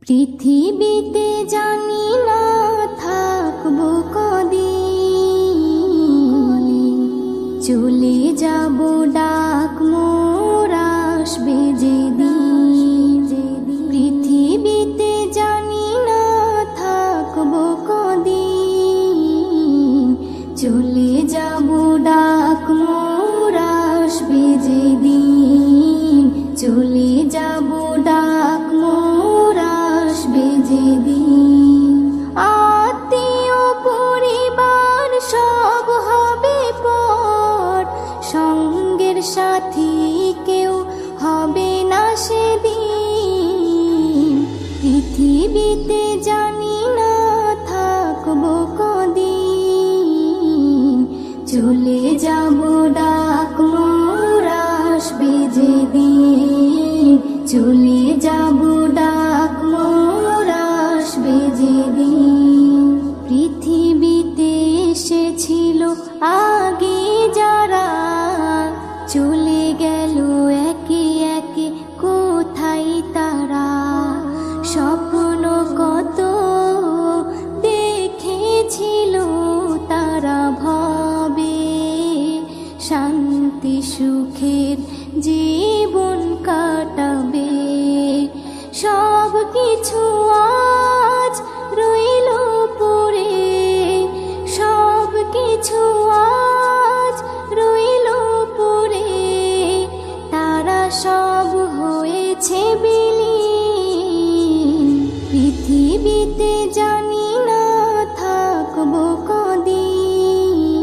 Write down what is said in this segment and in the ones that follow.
পৃথিবীতে জানি না থাকবো কদিন, চলে যাব ডাক মোর আসবে যেদিন। পৃথিবীতে জানি না থাকবো কদিন, চলে যাব ডাক মোর আসবে যেদিন। চলে যাব ডাক মোর আসবে যেদিন। আত্মীয় পরিবার সব হবে পর, সঙ্গের সাথী কেউ হবে না সেদিন। পৃথিবীতে জানি না থাকবো কদিন, চলে যাব ডাক মোর আসবে যেদিন। চলে যাব ডাক মোর আসবে যেদিন। পৃথিবীতে এসেছিল আগে যারা, চলে গেল একে একে কোথায় তারা। স্বপ্ন কত দেখেছিল তারা ভবে, শান্তি সুখের জীবন কাটাবে। সব কিছু আজ রইল পড়ে, সব কিছু আজ রইল পড়ে। তারা সব হয়েছে বিলীন। পৃথিবীতে জানি না থাকবো কদিন,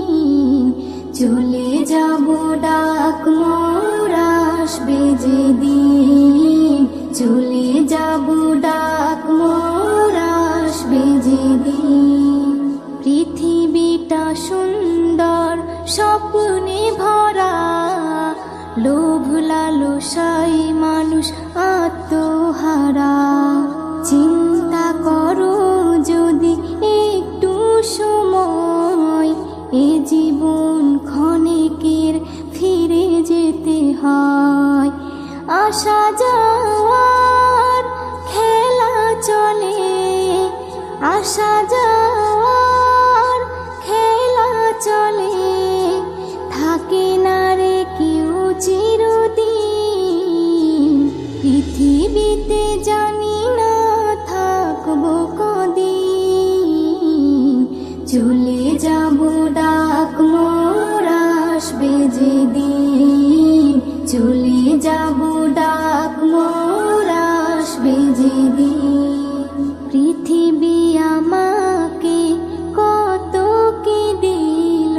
চলে যাব ডাক মোর আসবে যেদিন। চলে যাব ডাক মোর আসবে যেদিন। পৃথিবীটা সুন্দর স্বপ্নে ভরা, লোভ লালসায় মানুষ আত্মহারা। চিন্তা করো যদি একটু সময়, এ জীবন ক্ষণিকের ফিরে যেতে হয়। আসা যাওয়ার খেলা চলে, আসা যাওয়ার খেলা চলে। থাকে না রে কেউ চিরদিন। পৃথিবীতে জানি না থাকবো কদিন, চলে যাব ডাক মোর আসবে যেদিন। চলে যাব ডাক মোর আসবে যেদিন। পৃথিবী আমাকে কত কি দিল,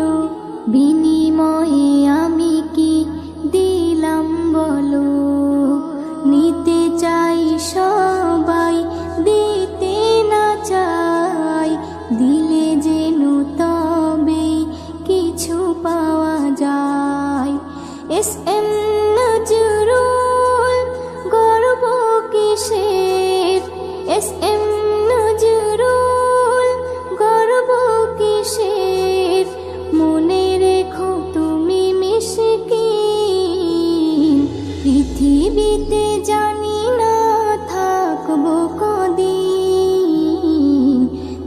বিনিময়ে আমি কি দিলাম বলো। নিতে চাই সবাই, দিতে না চাই, দিলে যেন তবে কিছু পাওয়া যায়। এস.এম. নজরুল, গর্ব কিসের। এস.এম. নজরুল, গর্ব কিসের। মনে রেখো তুমি মিসকিন। পৃথিবীতে জানি না থাকবো কদিন,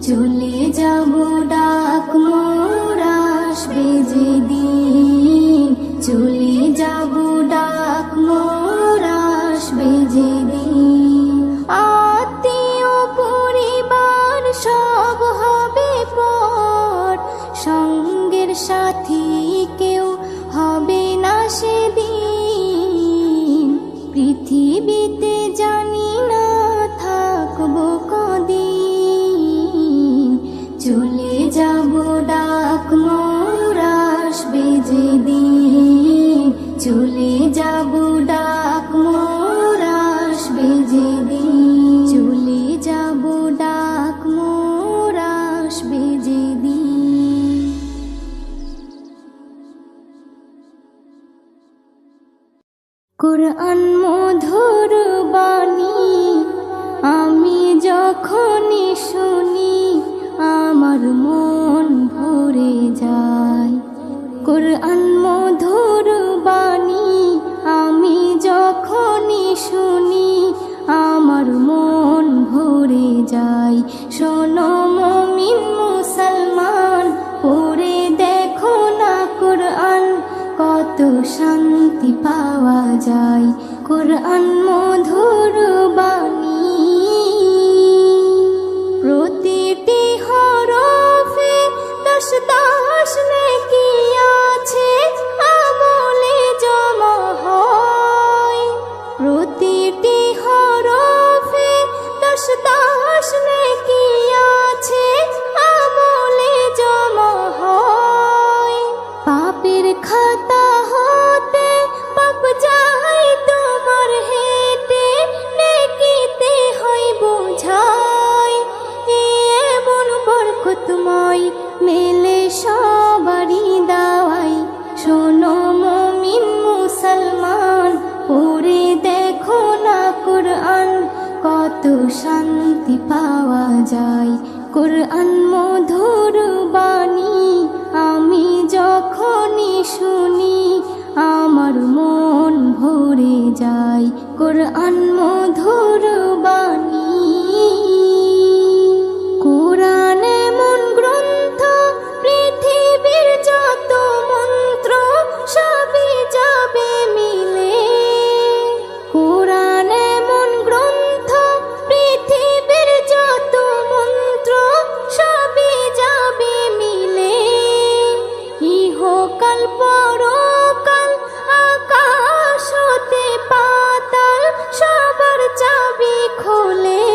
চলে যাব ডাক মোর আসবে যেদিন। চলে যাব ডাক মোর আসবে যেদিন। আত্মীয় পরিবার সব হবে পর, সঙ্গের সাথী কেউ হবে না সেদিন। পৃথিবীতে জানি না থাকবো কদিন, চলে যাব ডাক মোর আসবে যেদিন। চলে যাব ডাক মোর আসবে যেদিন। চলে যাব ডাক মোর আসবে যেদিন। কোরআন মধুর বাণী আমি যখনই শুনি, আমার মন ভরে যায়। কোরআন মধুর বাণী আমি যখনই শুনি, আমার মন ভরে যায়। শোনো মুমিন মুসলমান, পড়ে দেখো না কোরআন, কত শান্তি পাওয়া যায়। কোরআন মধুর বাণী, প্রতিটি হরফে 10 নেকি আছে, আমলে জমা হয়। প্রতিটি হরফে 10 নেকি আছে, আমলে জমা হয়। পাপের খাতা হতে পাপ যায় তোমার হেঁটে, নেকিতে হয় বোঝাই। এমন বরকতময় মেলে সবারই দাওয়াই। শোনো মুমিন মুসলমান, পড়ে দেখো না কোরআন, কত শান্তি পাওয়া যায়। কোরআন মধুর বাণী, আমি যখনই শুনি আমার মন ভরে যায়। কোরআন মধুর বাণী, কোরআন এমন গ্রন্থ, পৃথিবীর যত মন্ত্র সবই যাবে মিলে। কোরআন এমন গ্রন্থ, পৃথিবীর যত মন্ত্র সবই যাবে মিলে। ইহকাল পরকাল, আকাশ হতে পাতাল, সবার চাবি খোলে।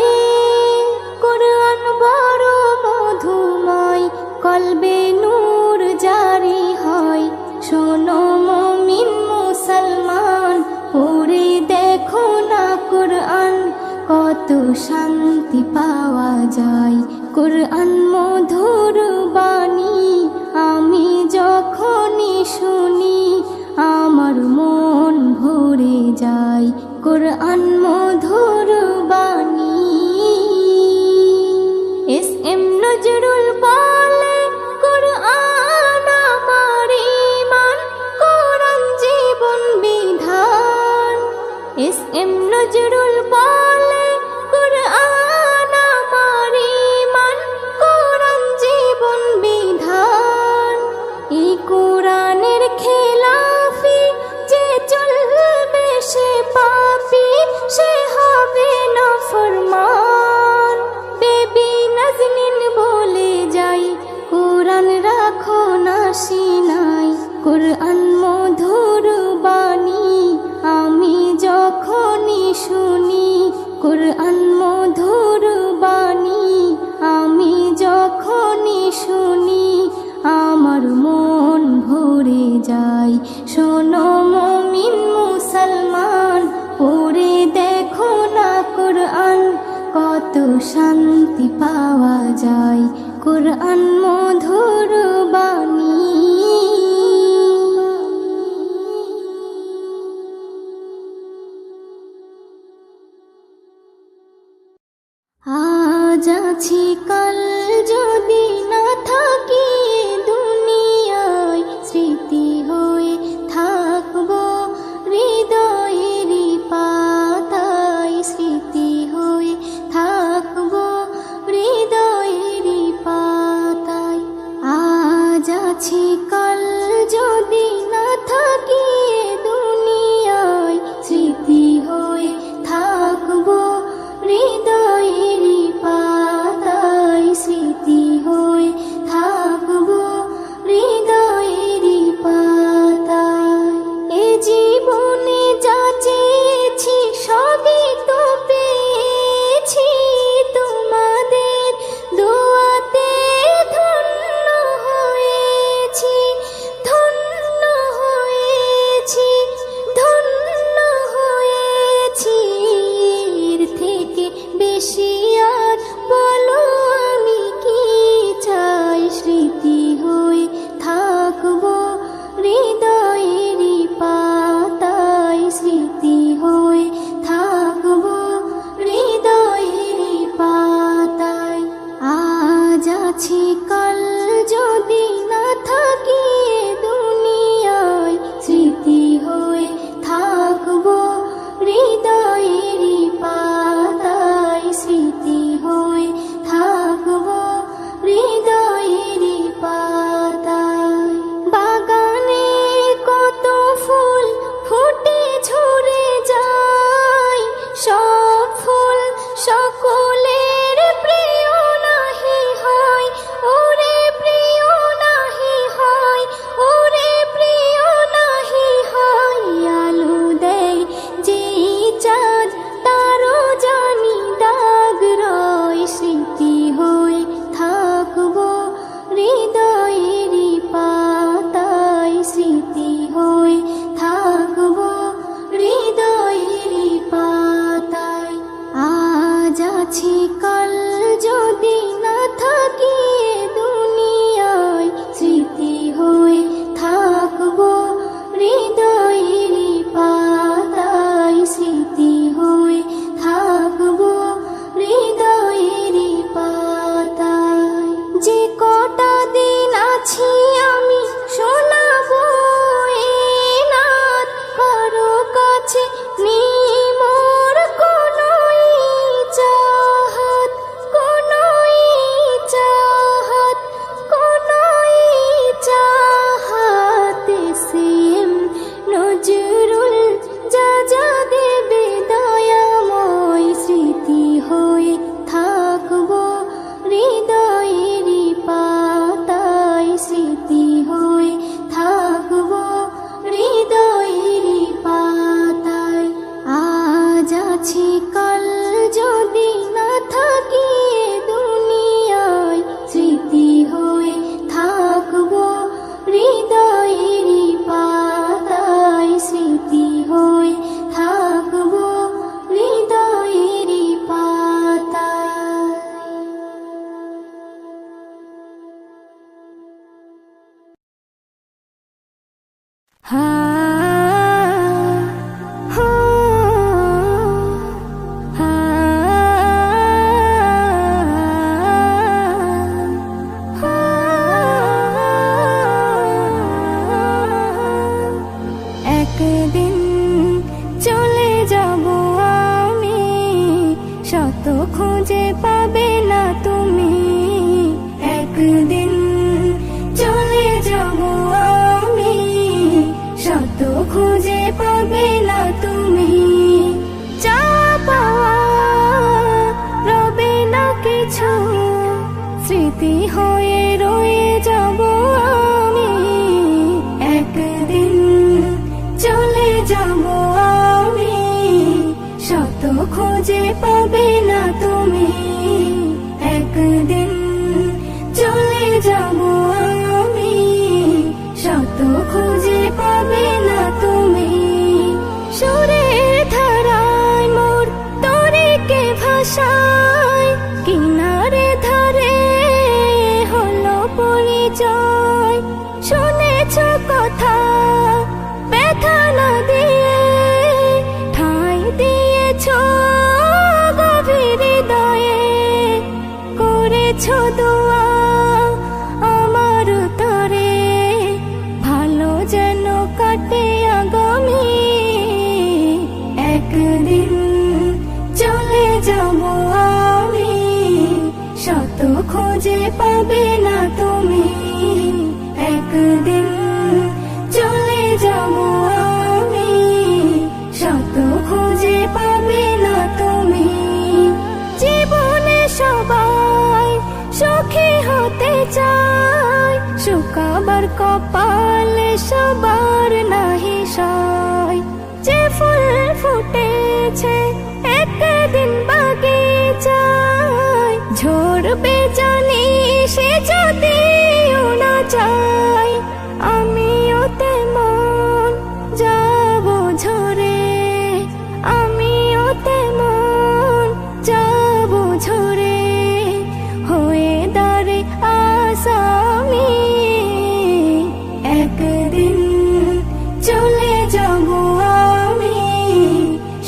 কোরআন বড় মধুময়, কলবে নূর জারি হয়। শোনো মুমিন মুসলমান, পড়ে দেখো না কোরআন, কত শান্তি পাওয়া যায়। কোরআন মধুর বাণী, আমি যখনই শুনি আমার মন ভরে যায়। কোরআন মধুর বাণী। এস.এম. নজরুল বলে, কোরআন আমার ঈমান, কোরআন জীবন বিধান। এস.এম. নজরুল বলে, কোরআন আমার ঈমান, কোরআন জীবন বিধান। এই কোরআনের খেলাফি যে চলবে সে পাপী, সে হবে নাফরমান। বেবি নাজনীন বলে যাই, কোরআন রাখো না সিনাই। কোরআন মধুর বাণী, আমি যখনই শুনি কোরআন মধুর বাণী, আমি যখনই শুনি আমার মন ভরে যায়। শোনো মুমিন মুসলমান, পড়ে দেখো না কোরআন, কত শান্তি পাওয়া যায়। কোরআন মধুর বাণী। আজ আছি কাল যদি না থাকি দুনিয়ায়, স্মৃতি হয়ে থাকবো হৃদয়েরই পাতায়। স্মৃতি হয়ে থাকবো হৃদয়েরই পাতায়। আজ আছি কাল যদি না থাকি দুনিয়ায়, স্মৃতি হয়ে থাকবো হৃদয়েরই পাতায়। স্মৃতি হয়ে থাকবো হৃদয়েরই পাতায়। এ জীবনে যা চেয়েছি সবই তো পেয়েছি, তোমাদের দোয়াতে ধন্য হয়েছি। ধন্য হয়েছি, ধন্য হয়েছি। এর থেকে বেশি আর বলো আমি কি চাই। স্মৃতি হয়ে থাকবো হৃদয়েরই পাতায়। স্মৃতি হয়ে থাকবো হৃদয়েরই পাতায়। আজ আছি কাল যদি না থাকি দুনিয়ায়, স্মৃতি হয়ে থাকবো হৃদয়েরই পাতায়। স্মৃতি হয়ে আছি কাল যদি না থাকি এ দুনিয়ায়, স্মৃতি হয়ে থাকবো হৃদয়েরই পাতায়, স্মৃতি হয়ে থাকবো হৃদয়েরই পাতায়। যে কটা দিন আছি আমি শোনাবো এ নাত, কারো কাছে নেই মোর কোনো চাহাত, কোনো চাহাত, কোনো চাহাত। সেম নজরুল যা যা দেবে দয়াময়, স্মৃতি হয়ে থাকবো হৃদয়েরই পাতায়, স্মৃতি হয়ে থাকবো হৃদয়েরই পাতায়। আজ আছি কাল যদি না থাকি এ দুনিয়ায়, স্মৃতি হয়ে থাকবো হৃদয়েরই পাতায়, স্মৃতি হয়ে থাকবো হৃদয়েরই পাতায়। হা হো হা হা। একদিন চলে যাব আমি, শত খুঁজে পাবে না তুমি। একদিন চলে যাব আমি, শত খুঁজে পাবে না তুমি। যা পাওয়া রবে না কিছু, স্মৃতি হয়ে রয়ে যাব আমি। একদিন চলে যাব আমি, শত খুঁজে পাবে না তুমি। একদিন চলে যাব আমি, শত খুঁজে পাবে না তুমি। সুরের ধারায় মোর তরিকে ভাষায়, কিনারে ধারে হলো পরিচয়। শুনেছ কথা ব্যথা না দিয়ে, ঠাঁই দিয়েছ গভীর হৃদয়ে। করেছ দোয়া আমার তরে, ভালো যেন কাটে আগামী। একদিন চলে যাব আমি, শত খুঁজে পাবে না তুমি। একদিন চলে যাব আমি, শত খুঁজে পাবে না তুমি। জীবনে সবাই সুখী হতে চায়, শুকাবার কপালে সবার নাহি সয়। যে ফুল ফুটেছে একদিন বাগিচায়, ঝরবে জানি সে যদিও না চায়। আমিও তেমন যাব ঝরে, আমিও তেমন যাব ঝরে, হয়ে দাঁড়ে আসামি। একদিন চলে যাব আমি,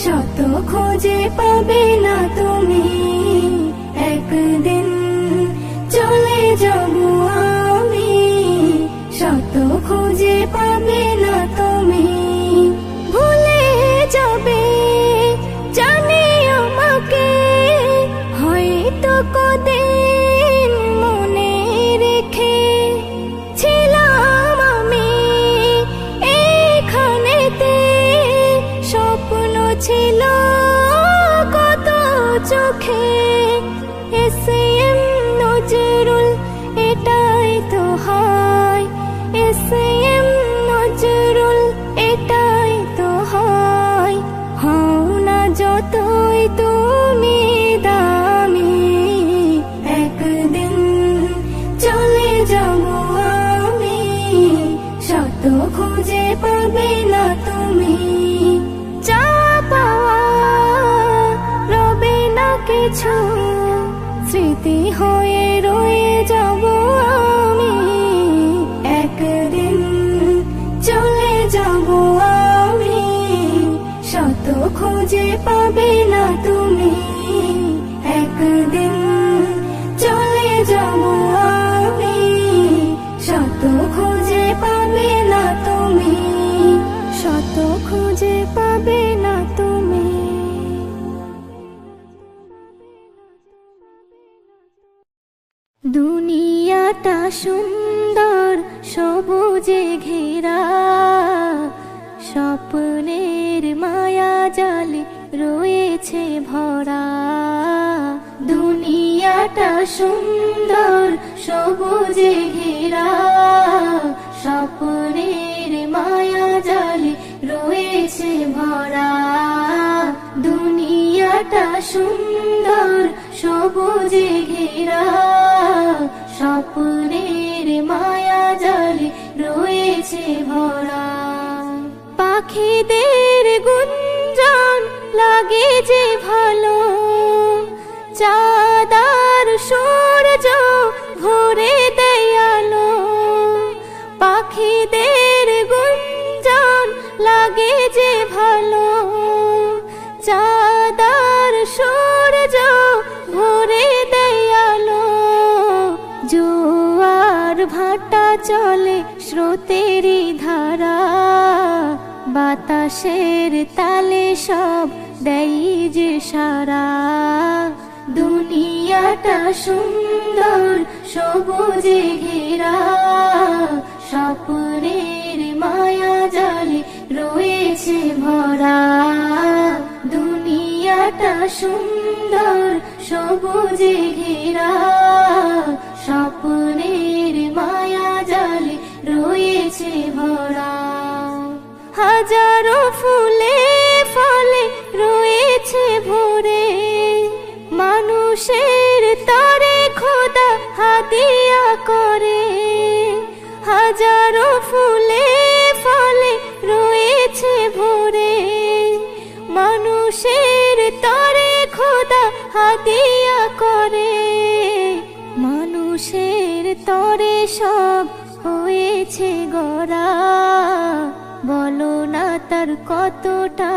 শত খুঁজে পাবে না তুমি। একদিন চলে যাব আমি, শত খুঁজে পাবে না তুমি। ভুলে যাবে জানি আমাকে, হয়তো কদিন মনে রেখে। ছিলাম আমি এইখানেতে, স্বপ্ন ছিল কত চোখে। এসএম নজরুল এটাই তো হয়, এসএম নজরুল এটাই তো হয়। হও না যতই তুমি দামি, একদিন চলে যাব আমি, শত খুঁজে পাবে না তুমি। যা পাওয়া রবে না কিছু, স্মৃতি হয়ে রয়ে যাব আমি, একদিন চলে যাব আমি, শত খুঁজে পাবে না তুমি, একদিন চলে যাব আমি, শত খুঁজে পাবে না তুমি, শত খুঁজে পাবে না তুমি। দুনিয়াটা সুন্দর সবুজে ঘেরা, স্বপ্নের মায়া জালে রয়েছে ভরা। দুনিয়াটা সুন্দর সবুজে ঘেরা, স্বপ্নের মায়া জালে রয়েছে ভরা। দুনিয়াটা সুন্দর সবুজে ঘেরা, স্বপ্নের মায়া জালে রয়েছে ভরা। পাখিদের গুঞ্জন লাগে যে ভালো, চাঁদার সূর্য ভরে দেয় আলো। পাখিদের গুঞ্জন লাগে যে ভালো, চাঁদার সূর্য ভরে দেয় আলো। জোয়ার ভাটা চলে স্রোতেরই ধারা, বাতাসের তালে সব দেয় যে সারা। দুনিয়াটা সুন্দর সবুজে ঘেরা, স্বপ্নের মায়া জালে রয়েছে ভরা। দুনিয়াটা সুন্দর সবুজে ঘেরা, স্বপ্নের মায়া জালে রয়েছে ভরা। হাজারো ফুলে ফলে রয়েছে ভরে, মানুষের তরে খোদা হাদিয়া করে। হাজারো ফুলে ফলে রয়েছে ভরে, মানুষের তরে খোদা হাদিয়া করে। মানুষের তরে সব হয়েছে গড়া, বলো না তার কতটা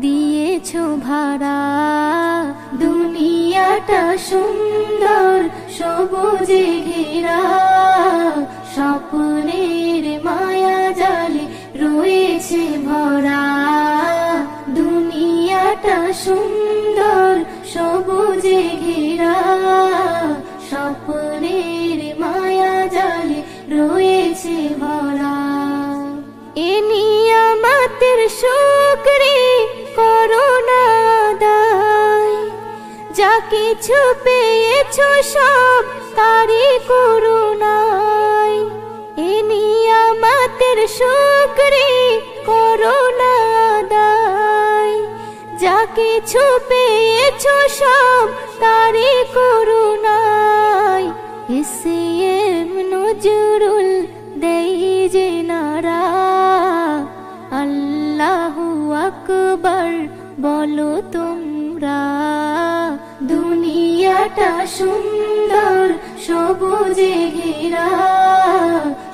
দিয়েছো ভাড়া। দুনিয়াটা সুন্দর সবুজে ঘেরা, স্বপ্নের মায়া জালে রয়েছে ভরা। দুনিয়াটা সুন্দর সবুজে ঘেরা, স্বপ্নের মায়া জালে রয়েছে ভরা। এ নিয়ামতের শুকরি করো না আদায়, যা কিছু পেয়েছো সব তারই করুণায়। এ নিয়ামতের শুকরি করো না আদায়, যা কিছু পেয়েছো সব তারই করুণায়। এসএম নজরুল দেই যে নারা, আল্লাহু আকবার বলো তোমরা। দুনিয়াটা সুন্দর সবুজে ঘেরা,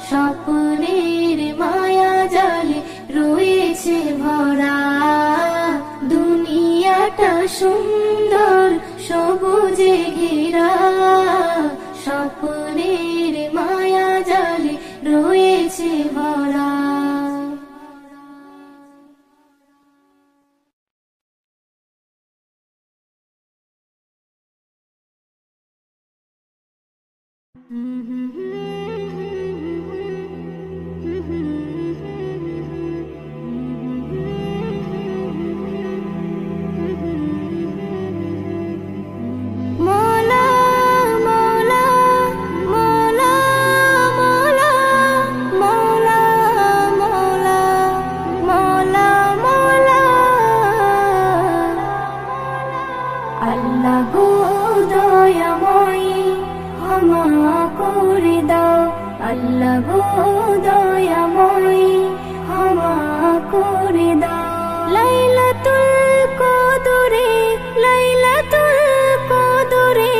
স্বপ্নের মায়া জালে রয়েছে ভরা। দুনিয়াটা সুন্দর সবুজে ঘেরা, স্বপ্নের মায়া জালে রয়েছে ভরা। আল্লাহ গো দয়াময় ক্ষমা করে দাও, আল্লাহ গো দয়াময় ক্ষমা করে দাও। লাইলাতুল কদরে, লাইলাতুল কদরে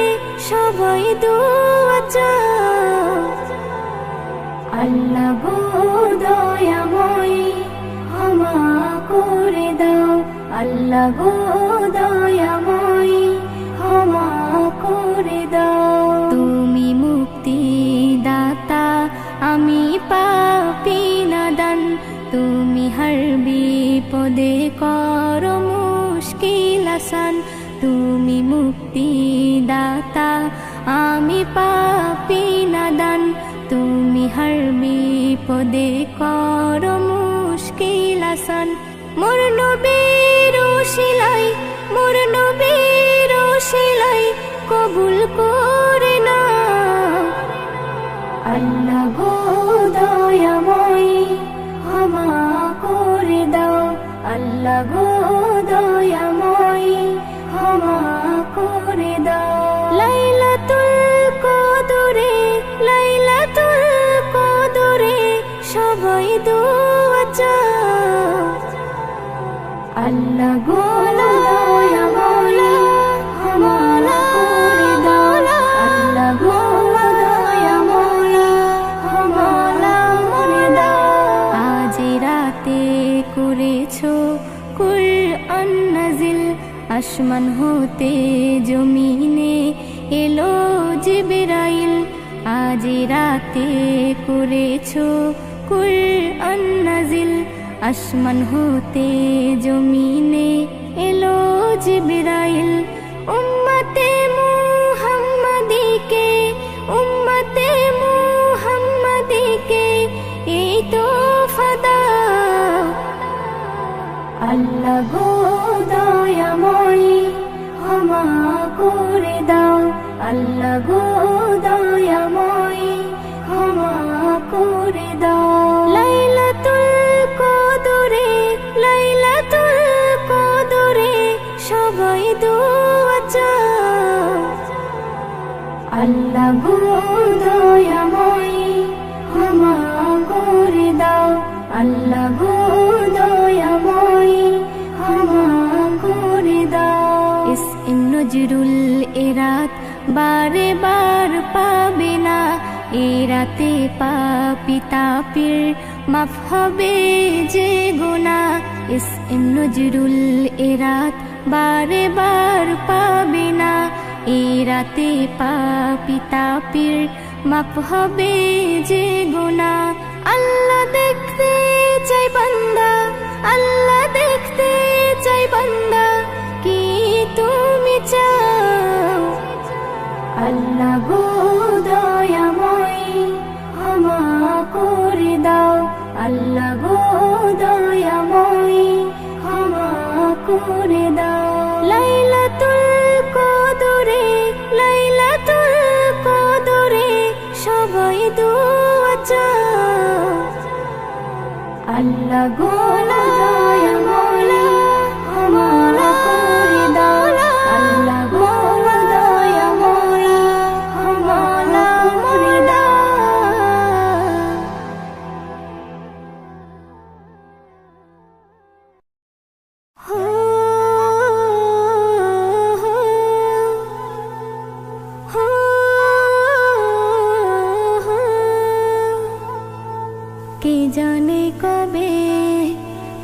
আল্লাহ গো দয়াময় ক্ষমা করে দাও, আল্লাহ গো দয়াময় ক্ষমা করে দাও। তুমি মুক্তি দাতা আমি পাপী নাদান, তুমি হর বিপদে করো মুশকিল আসান। তুমি মুক্তি দাতা আমি পাপী নাদান, তুমি হর বিপদে করো মুশকিল আসান। মোর নবীর ওসিলাই, মোর নবীর ওসিলাই কবুল করে নাও। আল্লাহ গো দয়াময় ক্ষমা করে দাও, আল্লাহ গো দয়াময় ক্ষমা করে দাও। লাইলাতুল কদরে, লাইলাতুল কদরে সবাই দোয়া চাও। আল্লাহ গো দয়াময় ক্ষমা করে দাও, আল্লাহ গো দয়াময় ক্ষমা করে দাও। আজ রাতে করেছো কুরআন নাজিল, আসমান হতে জমিনে এলো জিবরাইল। আজ রাতে করেছো কুরআন নাজিল, আসমান হতে জমিনে এলো জিবরাইল। উম্মতে মুহাম্মাদিকে, উম্মতে মুহাম্মাদিকে এই তো ফাদা। আল্লাহ গো দয়াময় ক্ষমা করে দাও, আল্লাহ গো দয়াময় ক্ষমা করে দাও। লাইলাতুল কদরে, লাইলাতুল কদরে সবাই দোয়া চাও। আল্লাহ গো দয়াময় ক্ষমা করে দাও, আল্লাহ গো দয়াময় ক্ষমা করে দাও। ইসম নজরুল এরাত বারে বার পাবে না, এ রাতে পাপী তাপির মাফ হবে যে গুনাহ। ইসম নজরুল এরাত বারে বার পাবে না, এ রাতে পাপী তাপির মাফ হবে যে গুনাহ। আল্লাহ দেখতে চাই বান্দা, আল্লাহ দেখতে চাই বান্দা কি তুমি চাও। আল্লাহ গো দয়াময় ক্ষমা করে দাও, আল্লাহ গো দয়াময় ক্ষমা করে দাও। লাইলাতুল কদরে, লাইলাতুল কদরে সবাই দোয়া চাও। আল্লাহ গো দয়াময় ক্ষমা করে দাও, আল্লাহ গো দয়াময় ক্ষমা করে দাও। কে জানে কবে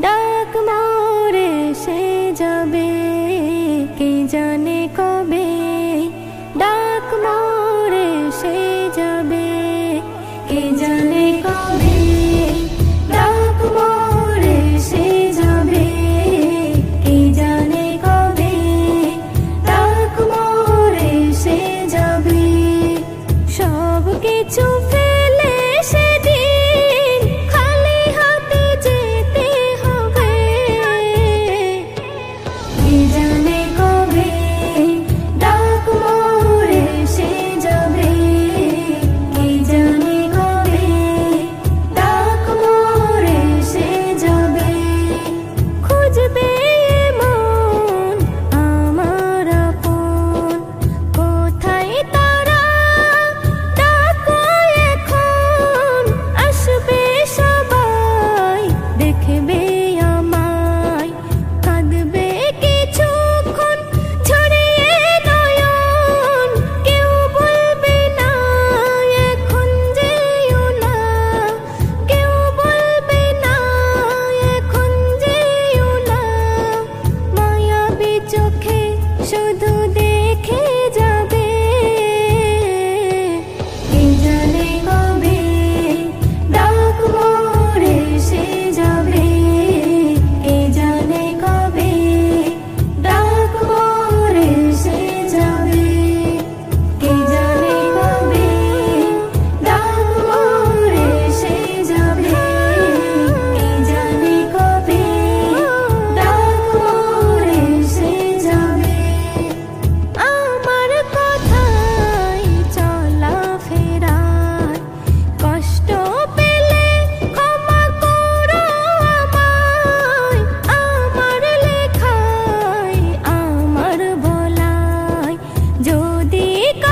ডাক মোরে সে যাবে, কে জানে কবে ডাক মোরে সে যাবে, কে জানে কবে ডাক মোরে সে যাবে, কে জানে কবে ডাক মোরে সে যাবে। সব কিছু ফেলে সেদিন খালি হাতে যেতে হবে, কে জানে কবে ডাক মোরে সে যাবে, কে জানে কবে ডাক মোরে সে যাবে। খুঁজবে মন আমার আপন, কোথায় তারা ডাক করি